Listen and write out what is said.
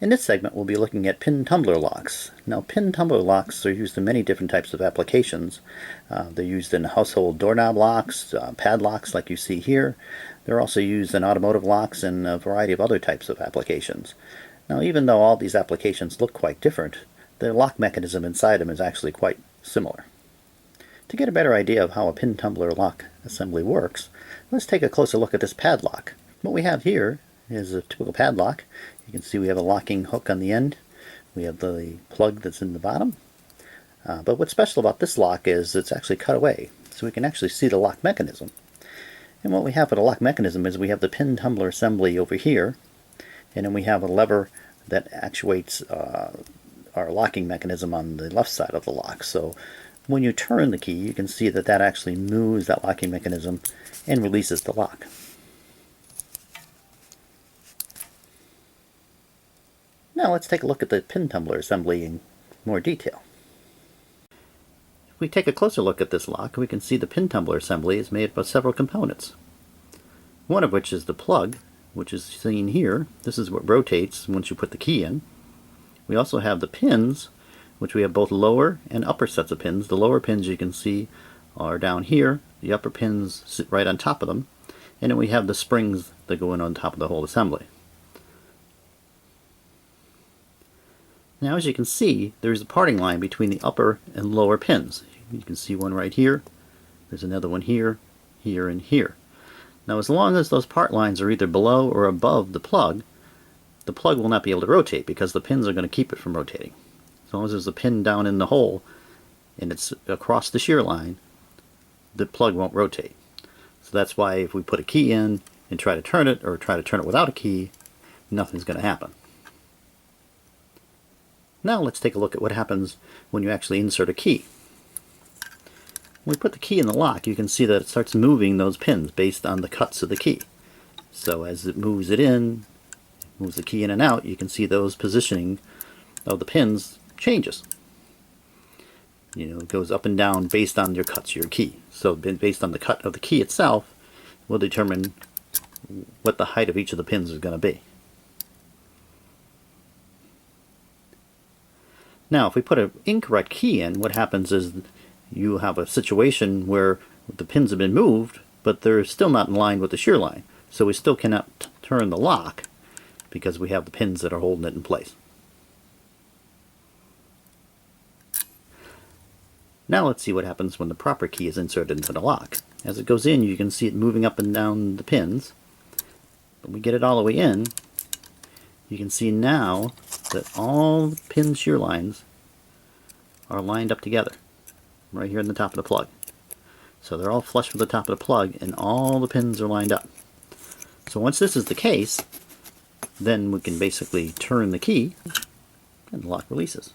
In this segment, we'll be looking at pin tumbler locks. Now, pin tumbler locks are used in many different types of applications. They're used in household doorknob locks, padlocks like you see here. They're also used in automotive locks and a variety of other types of applications. Now, even though all these applications look quite different, the lock mechanism inside them is actually quite similar. To get a better idea of how a pin tumbler lock assembly works, let's take a closer look at this padlock. What we have here is a typical padlock. You can see we have a locking hook on the end. We have the plug that's in the bottom. But what's special about this lock is it's actually cut away, so we can actually see the lock mechanism. And what we have for the lock mechanism is we have the pin tumbler assembly over here, and then we have a lever that actuates our locking mechanism on the left side of the lock. So when you turn the key, you can see that that actually moves that locking mechanism and releases the lock. Now let's take a look at the pin tumbler assembly in more detail. If we take a closer look at this lock, we can see the pin tumbler assembly is made up of several components. One of which is the plug, which is seen here. This is what rotates once you put the key in. We also have the pins, which we have both lower and upper sets of pins. The lower pins you can see are down here. The upper pins sit right on top of them. And then we have the springs that go in on top of the whole assembly. Now, as you can see, there's a parting line between the upper and lower pins. You can see one right here. There's another one here, here, and here. Now, as long as those part lines are either below or above the plug will not be able to rotate because the pins are going to keep it from rotating. As long as there's a pin down in the hole and it's across the shear line, the plug won't rotate. So that's why if we put a key in and try to turn it, or try to turn it without a key, nothing's going to happen. Now let's take a look at what happens when you actually insert a key. When we put the key in the lock, you can see that it starts moving those pins based on the cuts of the key. So as it moves it in, moves the key in and out, you can see those positioning of the pins changes. It goes up and down based on your cuts of your key. So based on the cut of the key itself will determine what the height of each of the pins is going to be. Now, if we put an incorrect key in, what happens is you have a situation where the pins have been moved, but they're still not in line with the shear line. So we still cannot turn the lock because we have the pins that are holding it in place. Now let's see what happens when the proper key is inserted into the lock. As it goes in, you can see it moving up and down the pins. When we get it all the way in, you can see now that all the pin shear lines are lined up together, right here in the top of the plug. So they're all flush with the top of the plug, and all the pins are lined up. So once this is the case, then we can basically turn the key, and the lock releases.